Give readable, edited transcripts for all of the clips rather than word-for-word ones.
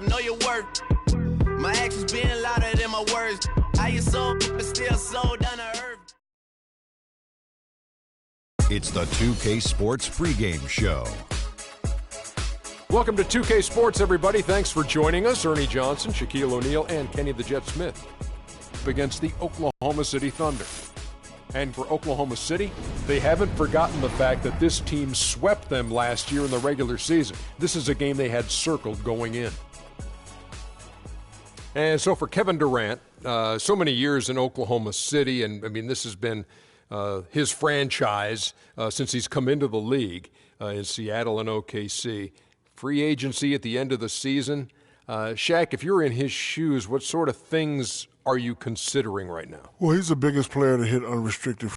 yourself, know your worth. My actions being louder than my words. How you so, but still so down to earth. It's the 2K Sports pregame show. Welcome to 2K Sports, everybody. Thanks for joining us. Ernie Johnson, Shaquille O'Neal, and Kenny the Jet Smith up against the Oklahoma City Thunder. And for Oklahoma City, they haven't forgotten the fact that this team swept them last year in the regular season. This is a game they had circled going in. And so for Kevin Durant, so many years in Oklahoma City, and I mean, this has been his franchise since he's come into the league in Seattle and OKC. Free agency at the end of the season. Shaq, if you're in his shoes, what sort of things are you considering right now? Well, he's the biggest player to hit unrestricted.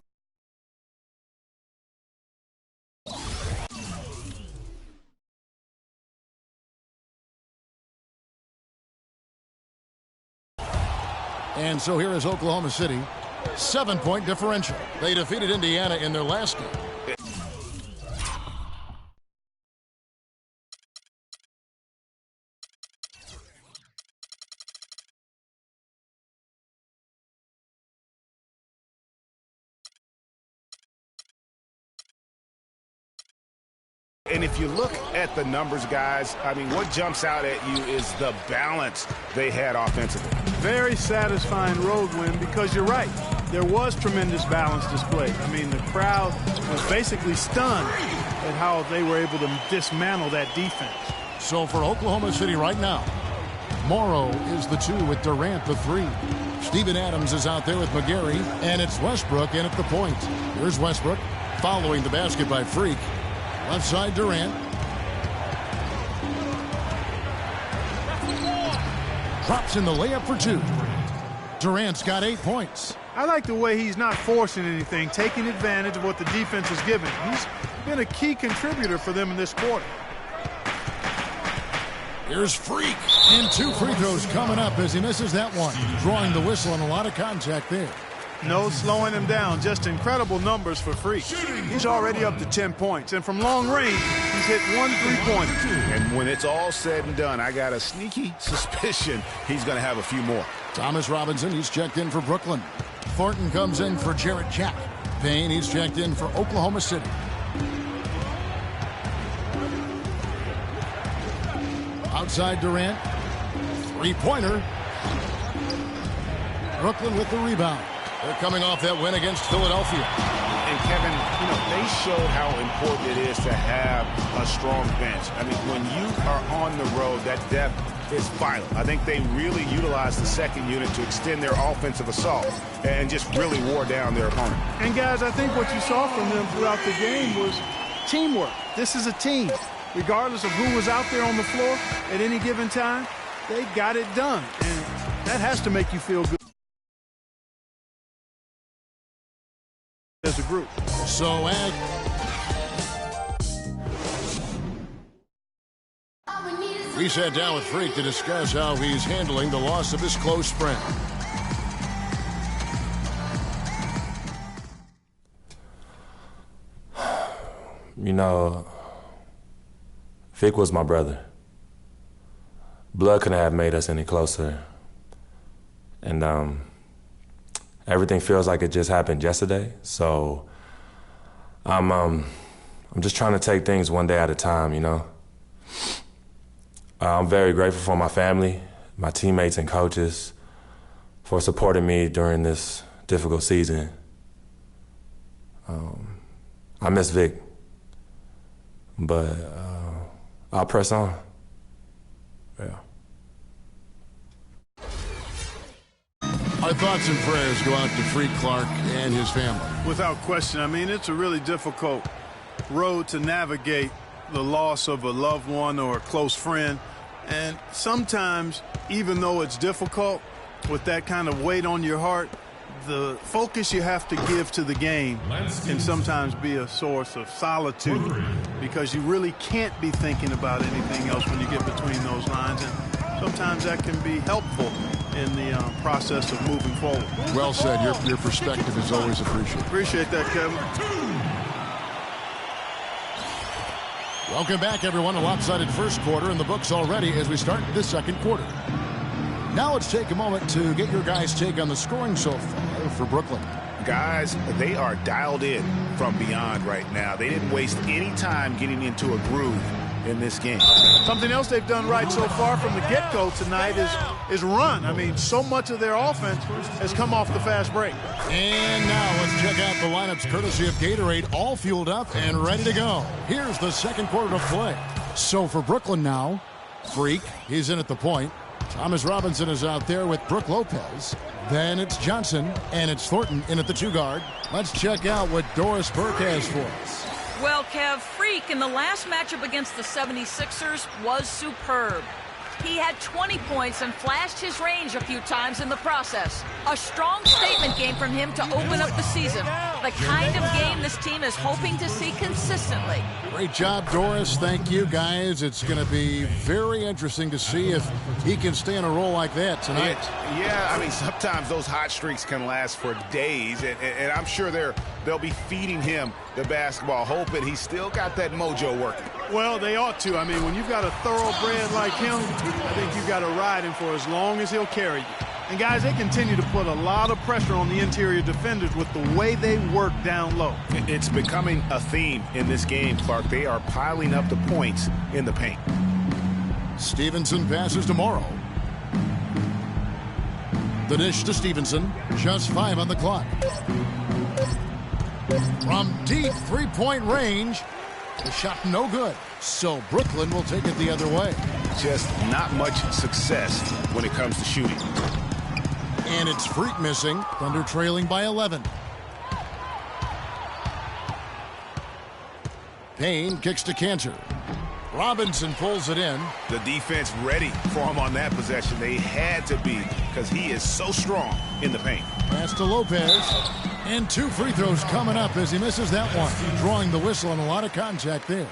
And so here is Oklahoma City. 7-point differential. They defeated Indiana in their last game. And if you look at the numbers, guys, I mean, what jumps out at you is the balance they had offensively. Very satisfying road win because you're right. There was tremendous balance displayed. I mean, the crowd was basically stunned at how they were able to dismantle that defense. So for Oklahoma City right now, Morrow is the 2 with Durant the 3. Steven Adams is out there with McGarry, and it's Westbrook in at the point. Here's Westbrook following the basket by Freak. Left side, Durant. Drops in the layup for 2. Durant's got 8 points. I like the way he's not forcing anything, taking advantage of what the defense is giving. He's been a key contributor for them in this quarter. Here's Freak. And 2 free throws coming up as he misses that one. Drawing the whistle and a lot of contact there. No slowing him down. Just incredible numbers for Freak. He's already up to 10 points. And from long range, he's hit 1 3-pointer. And when it's all said and done, I got a sneaky suspicion he's going to have a few more. Thomas Robinson, he's checked in for Brooklyn. Thornton comes in for Jarrett Jack. Payne, he's checked in for Oklahoma City. Outside Durant. 3-pointer. Brooklyn with the rebound. They're coming off that win against Philadelphia. And Kevin, you know, they showed how important it is to have a strong bench. I mean, when you are on the road, that depth is vital. I think they really utilized the second unit to extend their offensive assault and just really wore down their opponent. And guys, I think what you saw from them throughout the game was teamwork. This is a team. Regardless of who was out there on the floor at any given time, they got it done. And that has to make you feel good as a group. So, we sat down with Freak to discuss how he's handling the loss of his close friend. You know, Vic was my brother. Blood couldn't have made us any closer. And everything feels like it just happened yesterday. So I'm just trying to take things one day at a time, you know. I'm very grateful for my family, my teammates and coaches for supporting me during this difficult season. I miss Vic, but I'll press on. Yeah. Our thoughts and prayers go out to Freak Clark and his family. Without question. I mean, it's a really difficult road to navigate, the loss of a loved one or a close friend. And sometimes, even though it's difficult, with that kind of weight on your heart, the focus you have to give to the game can sometimes be a source of solitude because you really can't be thinking about anything else when you get between those lines. And sometimes that can be helpful in the process of moving forward. Well said. Your perspective is always appreciated. Appreciate that, Kevin. Welcome back, everyone. A lopsided first quarter in the books already as we start the second quarter. Now let's take a moment to get your guys' take on the scoring so far for Brooklyn. Guys, they are dialed in from beyond right now. They didn't waste any time getting into a groove in this game. Something else they've done right so far from the get-go tonight is run. I mean, so much of their offense has come off the fast break. And now let's check out the lineups courtesy of Gatorade, all fueled up and ready to go. Here's the second quarter of play. So for Brooklyn now, Freak, he's in at the point. Thomas Robinson is out there with Brook Lopez. Then it's Johnson, and it's Thornton in at the 2-guard. Let's check out what Doris Burke has for us. Well, Kev, Freak in the last matchup against the 76ers was superb. He had 20 points and flashed his range a few times in the process. A strong statement game from him to open up the season. The kind of game this team is hoping to see consistently. Great job, Doris. Thank you, guys. It's going to be very interesting to see if he can stay in a role like that tonight. Yeah, I mean, sometimes those hot streaks can last for days, and I'm sure they'll be feeding him the basketball, hoping he's still got that mojo working. Well, they ought to. I mean, when you've got a thoroughbred like him, I think you've got to ride him for as long as he'll carry you. And, guys, they continue to put a lot of pressure on the interior defenders with the way they work down low. It's becoming a theme in this game, Clark. They are piling up the points in the paint. Stevenson passes to Morrow. The dish to Stevenson. Just 5 on the clock. From deep three-point range, the shot no good. So Brooklyn will take it the other way. Just not much success when it comes to shooting. And it's Freak missing. Thunder trailing by 11. Payne kicks to Cantor. Robinson pulls it in. The defense ready for him on that possession. They had to be because he is so strong in the paint. Pass to Lopez. And 2 free throws coming up as he misses that one. Drawing the whistle and a lot of contact there.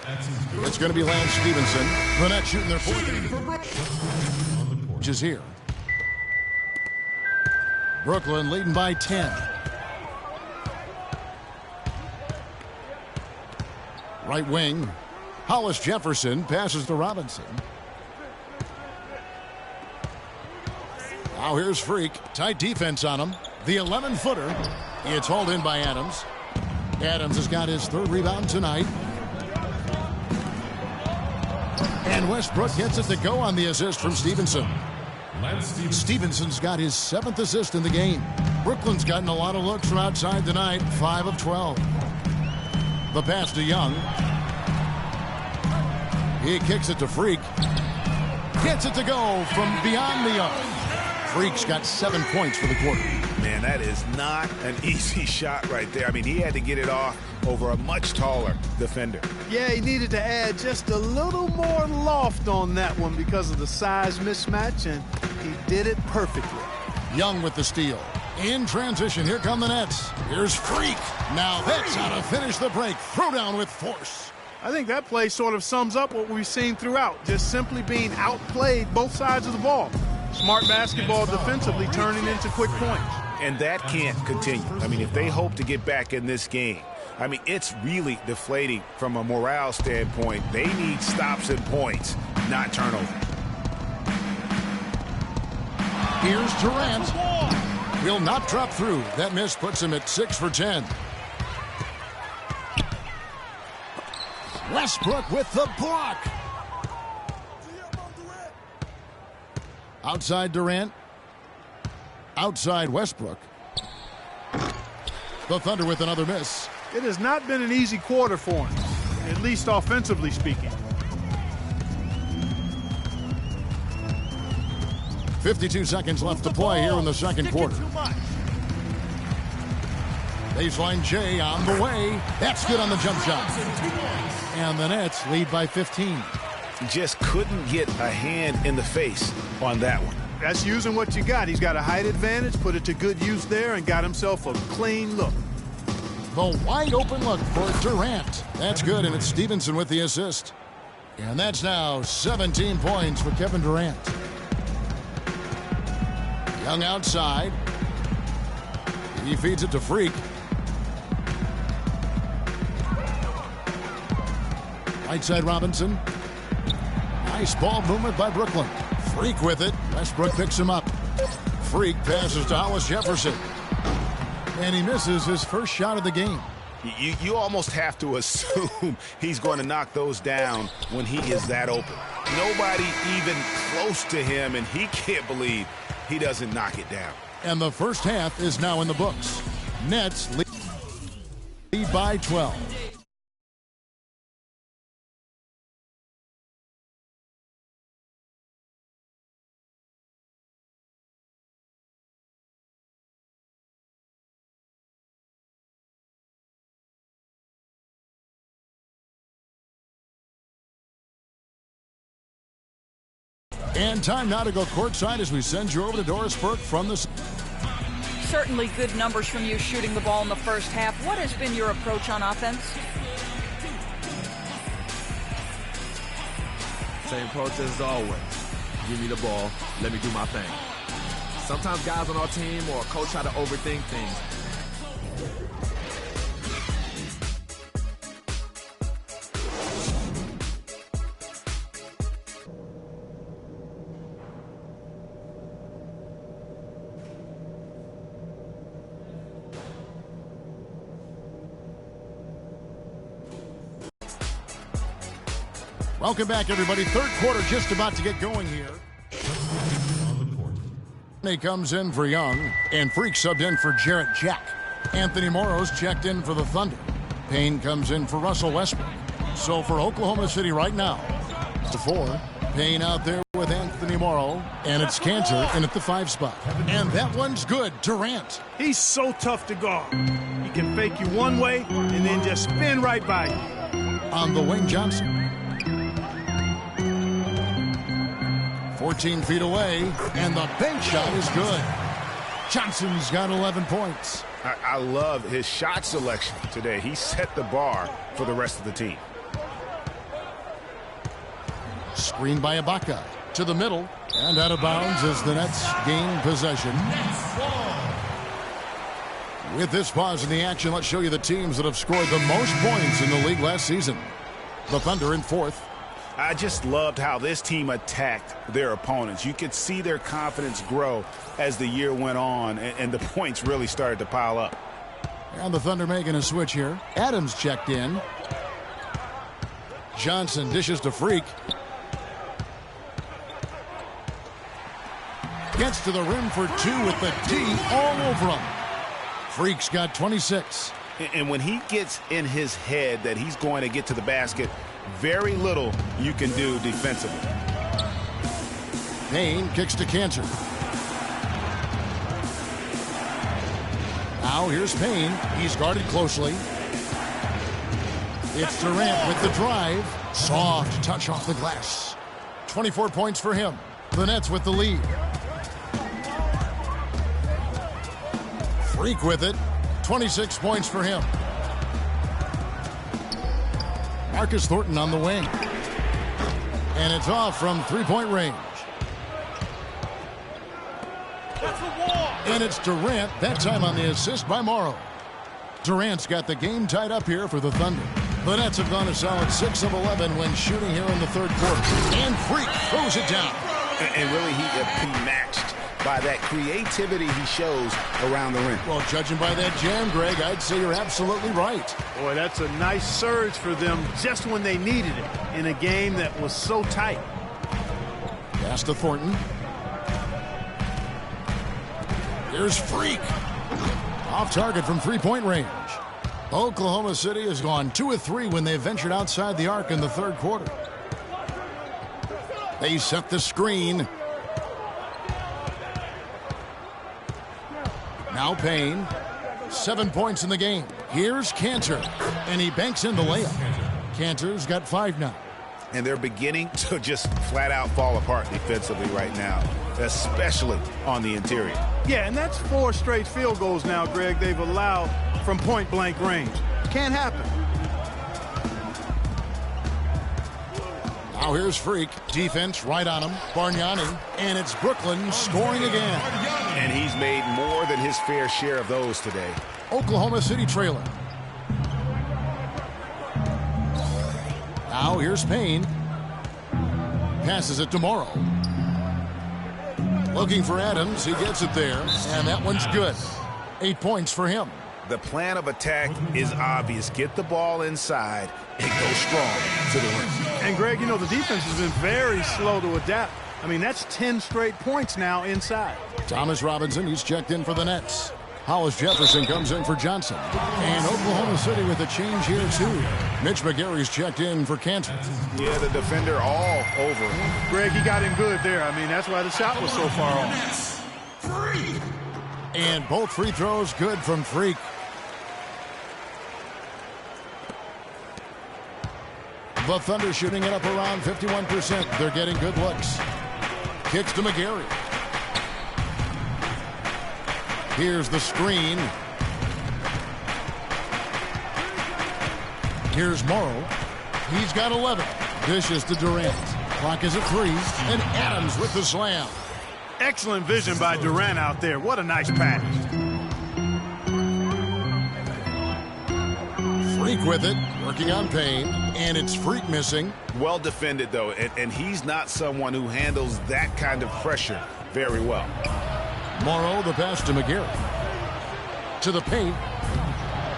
It's going to be Lance Stevenson. The Nets shooting their 4th. Which is here. Brooklyn leading by 10. Right wing. Hollis Jefferson passes to Robinson. Now here's Freak. Tight defense on him. The 11-footer. It's hauled in by Adams. Adams has got his 3rd rebound tonight. And Westbrook gets it to go on the assist from Stevenson. Stevenson's got his 7th assist in the game. Brooklyn's gotten a lot of looks from outside tonight. 5 of 12. The pass to Young. He kicks it to Freak. Gets it to go from beyond the arc. Freak's got 7 points for the quarter. Man, that is not an easy shot right there. I mean, he had to get it off over a much taller defender. Yeah, he needed to add just a little more loft on that one because of the size mismatch, and he did it perfectly. Young with the steal. In transition, here come the Nets. Here's Freak. Now that's how to finish the break. Throw down with force. I think that play sort of sums up what we've seen throughout, just simply being outplayed both sides of the ball. Smart basketball defensively turning into quick points. And that can't continue. I mean, if they hope to get back in this game, I mean, it's really deflating from a morale standpoint. They need stops and points, not turnover. Here's Durant. Will not drop through. That miss puts him at 6 for 10. Westbrook with the block. Outside Durant. Outside Westbrook. The Thunder with another miss. It has not been an easy quarter for him, at least offensively speaking. 52 seconds left to play here in the second quarter. Baseline J on the way. That's good on the jump shot. And the Nets lead by 15. Just couldn't get a hand in the face on that one. That's using what you got. He's got a height advantage, put it to good use there, and got himself a clean look. The wide open look for Durant. That's good, and it's Stevenson with the assist. And that's now 17 points for Kevin Durant. Young outside. He feeds it to Freak. Right side Robinson. Nice ball movement by Brooklyn. Freak with it. Westbrook picks him up. Freak passes to Hollis Jefferson. And he misses his first shot of the game. You almost have to assume he's going to knock those down when he is that open. Nobody even close to him, and he can't believe he doesn't knock it down. And the first half is now in the books. Nets lead by 12. And time now to go courtside as we send you over to Doris Burke from the... Certainly good numbers from you shooting the ball in the first half. What has been your approach on offense? Same approach as always. Give me the ball. Let me do my thing. Sometimes guys on our team or a coach try to overthink things. Welcome back, everybody. Third quarter just about to get going here. He comes in for Young, and Freak subbed in for Jarrett Jack. Anthony Morrow's checked in for the Thunder. Payne comes in for Russell Westbrook. So for Oklahoma City right now, to 4. Payne out there with Anthony Morrow, and it's Cantor in at the 5 spot. And that one's good. Durant. He's so tough to guard. He can fake you one way and then just spin right by you. On the wing, Johnson. 14 feet away, and the bank shot is good. Johnson's got 11 points. I love his shot selection today. He set the bar for the rest of the team. Screen by Ibaka to the middle, and out of bounds as the Nets gain possession. With this pause in the action, let's show you the teams that have scored the most points in the league last season. The Thunder in 4th. I just loved how this team attacked their opponents. You could see their confidence grow as the year went on, and the points really started to pile up. And the Thunder making a switch here. Adams checked in. Johnson dishes to Freak. Gets to the rim for 2 with the D all over him. Freak's got 26. And when he gets in his head that he's going to get to the basket, very little you can do defensively. Payne kicks to Cantor. Now here's Payne. He's guarded closely. It's Durant with the drive. Soft touch off the glass. 24 points for him. The Nets with the lead. Freak with it. 26 points for him. Marcus Thornton on the wing. And it's off from three-point range. And it's Durant, that time on the assist by Morrow. Durant's got the game tied up here for the Thunder. The Nets have gone a solid 6 of 11 when shooting here in the third quarter. And Freak throws it down. And really he matched by that creativity he shows around the rim. Well, judging by that jam, Greg, I'd say you're absolutely right. Boy, that's a nice surge for them just when they needed it in a game that was so tight. Pass to Thornton. Here's Freak. Off target from three-point range. Oklahoma City has gone 2 of 3 when they ventured outside the arc in the third quarter. They set the screen. Now Payne. 7 points in the game. Here's Cantor. And he banks in the layup. Cantor's got 5 now. And they're beginning to just flat out fall apart defensively right now, especially on the interior. Yeah, and that's 4 straight field goals now, Greg, they've allowed from point-blank range. Can't happen. Now here's Freak. Defense right on him. Bargnani. And it's Brooklyn scoring again. And he's made more than his fair share of those today. Oklahoma City trailing. Now here's Payne. Passes it to Morrow. Looking for Adams. He gets it there, and that one's good. 8 points for him. The plan of attack is obvious. Get the ball inside and go strong to the rim. And, Greg, you know, the defense has been very slow to adapt. I mean, that's 10 straight points now inside. Thomas Robinson, he's checked in for the Nets. Hollis Jefferson comes in for Johnson. And Oklahoma City with a change here, too. Mitch McGary's checked in for Cantor. Yeah, the defender all over. Greg, he got in good there. I mean, that's why the shot was so far off. And both free throws good from Freak. The Thunder shooting it up around 51%. They're getting good looks. Kicks to McGary. Here's the screen. Here's Morrow. He's got 11. Dishes to Durant. Clock is at 3. And Adams with the slam. Excellent vision by Durant out there. What a nice pass. Freak with it, working on Payne, and it's Freak missing. Well defended, though, and he's not someone who handles that kind of pressure very well. Morrow, the pass to McGarry. To the paint.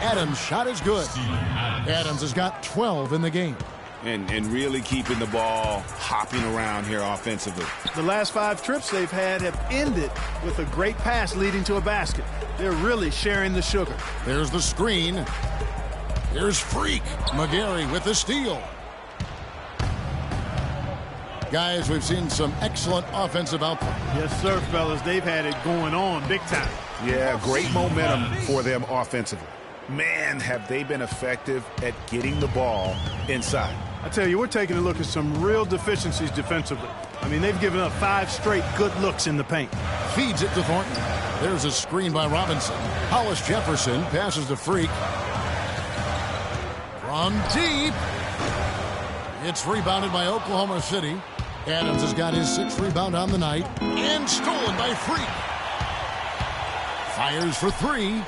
Adams' shot is good. Adams has got 12 in the game. And really keeping the ball hopping around here offensively. The last 5 trips they've had have ended with a great pass leading to a basket. They're really sharing the sugar. There's the screen. Here's Freak. McGarry with the steal. Guys, we've seen some excellent offensive output. Yes, sir, fellas. They've had it going on big time. Yeah, great momentum for them offensively. Man, have they been effective at getting the ball inside. I tell you, we're taking a look at some real deficiencies defensively. I mean, they've given up 5 straight good looks in the paint. Feeds it to Thornton. There's a screen by Robinson. Hollis Jefferson passes to Freak. From deep. It's rebounded by Oklahoma City. Adams has got his 6th rebound on the night. And stolen by Freak. Fires for 3.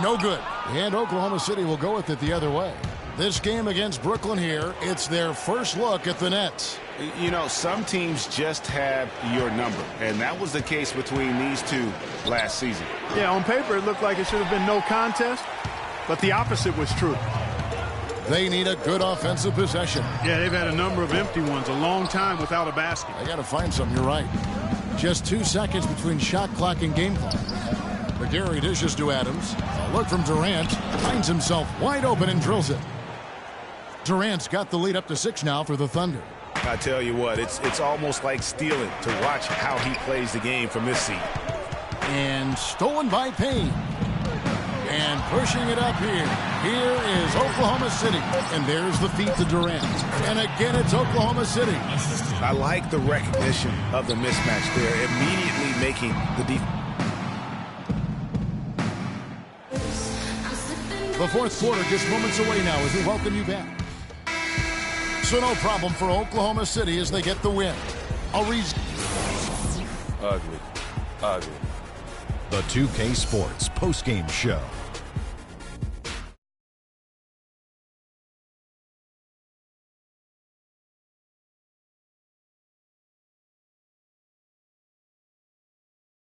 No good. And Oklahoma City will go with it the other way. This game against Brooklyn here, it's their first look at the Nets. You know, some teams just have your number, and that was the case between these two last season. Yeah, on paper it looked like it should have been no contest, but the opposite was true. They need a good offensive possession. Yeah, they've had a number of empty ones, a long time without a basket. I got to find something, you're right. Just 2 seconds between shot clock and game clock. McGarry dishes to Adams. A look from Durant. Finds himself wide open and drills it. Durant's got the lead up to 6 now for the Thunder. I tell you what, it's almost like stealing to watch how he plays the game from this seat. And stolen by Payne. And pushing it up here. Here is Oklahoma City. And there's the feed to Durant. And again, it's Oklahoma City. I like the recognition of the mismatch there, immediately making the defense. The 4th quarter just moments away now as we welcome you back. So no problem for Oklahoma City as they get the win. Ugly. The 2K Sports postgame show.